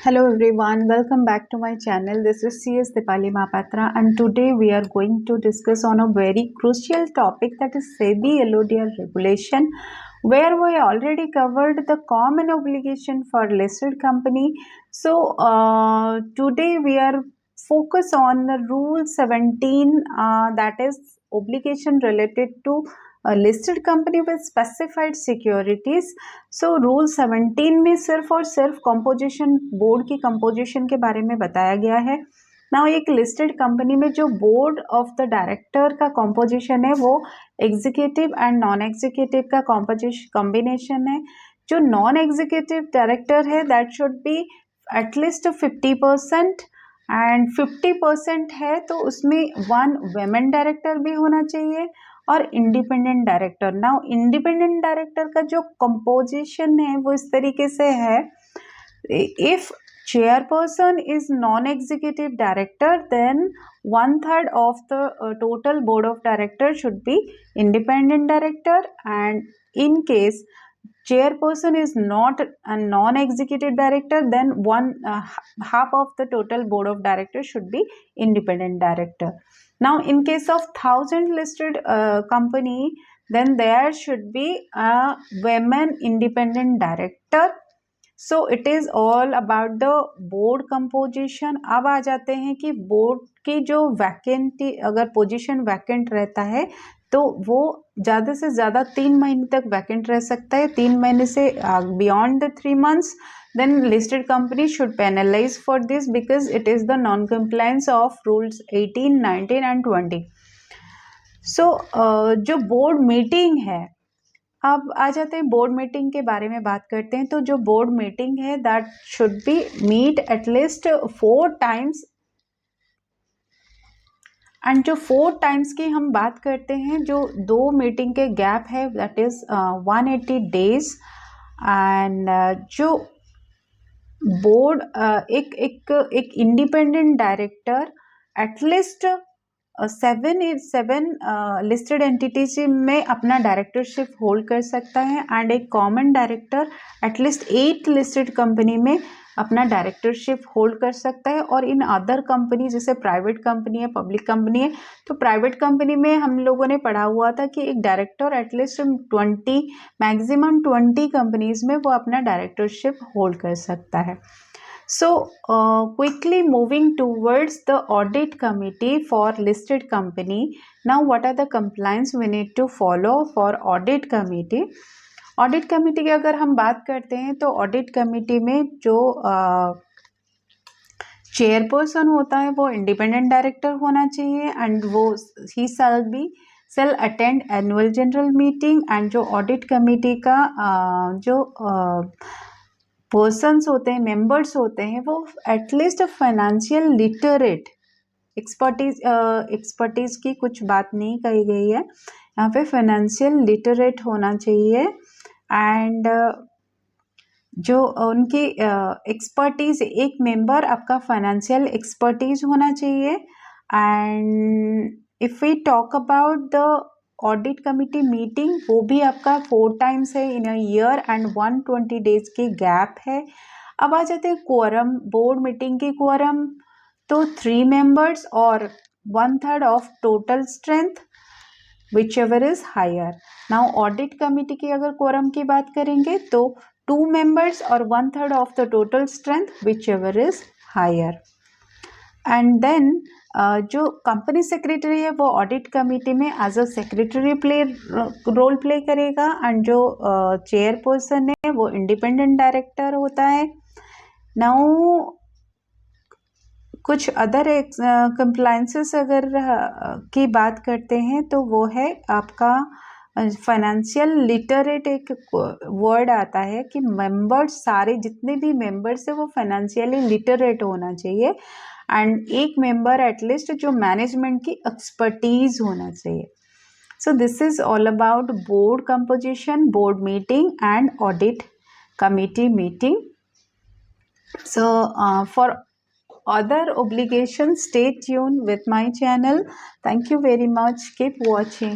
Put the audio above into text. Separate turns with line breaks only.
Hello everyone, welcome back to my channel. This is CS Dipali Mahapatra and today we are going to discuss on a very crucial topic, that is SEBI LODR regulation, where we already covered the common obligation for listed company. So today we are focus on the rule 17, that is obligation related to a listed company with specified securities. So rule 17 में सिर्फ और सिर्फ composition, board की composition के बारे में बताया गया है. नाउ एक लिस्टेड कंपनी में जो बोर्ड ऑफ द डायरेक्टर का कंपोजिशन है वो एग्जीक्यूटिव एंड नॉन एग्जीक्यूटिव का कॉम्बिनेशन है. जो नॉन एग्जीक्यूटिव डायरेक्टर है that should be at least 50% and 50% है तो उसमें 1 वेमेन डायरेक्टर भी होना चाहिए और independent director. Now independent director का जो कंपोजिशन है वो इस तरीके से है, if chairperson is non-executive director then 1/3 of the total board of directors should be independent director, and in case chairperson is not a non-executive director then half of the total board of directors should be independent director. Now in case of 1000 listed company then there should be a women independent director. So it is all about the board composition. अब आ जाते हैं कि board की जो वैकेंटी, अगर position vacant रहता है तो वो ज़्यादा से ज़्यादा 3 महीने तक वैकेंट रह सकता है. 3 महीने से beyond the 3 months then listed company should penalize for this because it is the non-compliance of rules 18, 19 and 20. सो जो बोर्ड मीटिंग है, अब आ जाते हैं बोर्ड मीटिंग के बारे में बात करते हैं. तो जो बोर्ड मीटिंग है that should be meet at least 4 times, and जो 4 times की हम बात करते हैं, जो 2 मीटिंग के गैप है दैट इज 180 days. एंड जो बोर्ड एक independent director at least 7 listed entities में अपना डायरेक्टरशिप होल्ड कर सकता है, एंड एक common director at least 8 listed company में अपना डायरेक्टरशिप होल्ड कर सकता है. और इन अदर कंपनी जैसे प्राइवेट कंपनी है, पब्लिक कंपनी है, तो प्राइवेट कंपनी में हम लोगों ने पढ़ा हुआ था कि एक डायरेक्टर एटलीस्ट 20 मैक्सिमम 20 कंपनीज में वो अपना डायरेक्टरशिप होल्ड कर सकता है. So quickly moving towards the audit committee for listed company. Now what are the compliance we need to follow for audit committee? Audit committee की अगर हम बात करते हैं तो audit committee में जो चेयरपर्सन होता है वो इंडिपेंडेंट डायरेक्टर होना चाहिए, एंड वो ही shall attend annual general meeting. And जो ऑडिट कमेटी का जो पर्सन्स होते हैं, मेंबर्स होते हैं, वो एटलीस्ट फाइनेंशियल लिटरेट, एक्सपर्टीज की कुछ बात नहीं कही गई है यहाँ पे, फाइनेंशियल लिटरेट होना चाहिए. एंड जो उनकी एक्सपर्टीज, एक मेंबर आपका फाइनेंशियल एक्सपर्टीज होना चाहिए. And if we talk about the audit committee meeting, वो भी आपका 4 times है in a year and 120 days की गैप है. अब आ जाते हैं क्वोरम. बोर्ड मीटिंग की क्वोरम तो 3 members और 1/3 of total strength whichever is higher. Now audit committee की अगर क्वोरम की बात करेंगे तो 2 members और 1/3 of the total strength whichever is higher. And then जो कंपनी सेक्रेटरी है वो ऑडिट कमेटी में as a secretary role play करेगा, एंड जो चेयरपर्सन है वो इंडिपेंडेंट डायरेक्टर होता है. नाउ कुछ अदर कंप्लायंसेस अगर की बात करते हैं तो वो है आपका फाइनेंशियल लिटरेट. एक वर्ड आता है कि मेंबर्स, सारे जितने भी मेंबर्स है वो फाइनेंशियली लिटरेट होना चाहिए, एंड एक मेंबर एटलीस्ट जो मैनेजमेंट की एक्सपर्टीज होना चाहिए. So this is all about board composition, board meeting and audit committee meeting. So for other obligations stay tuned with my channel. Thank you very much. Keep watching.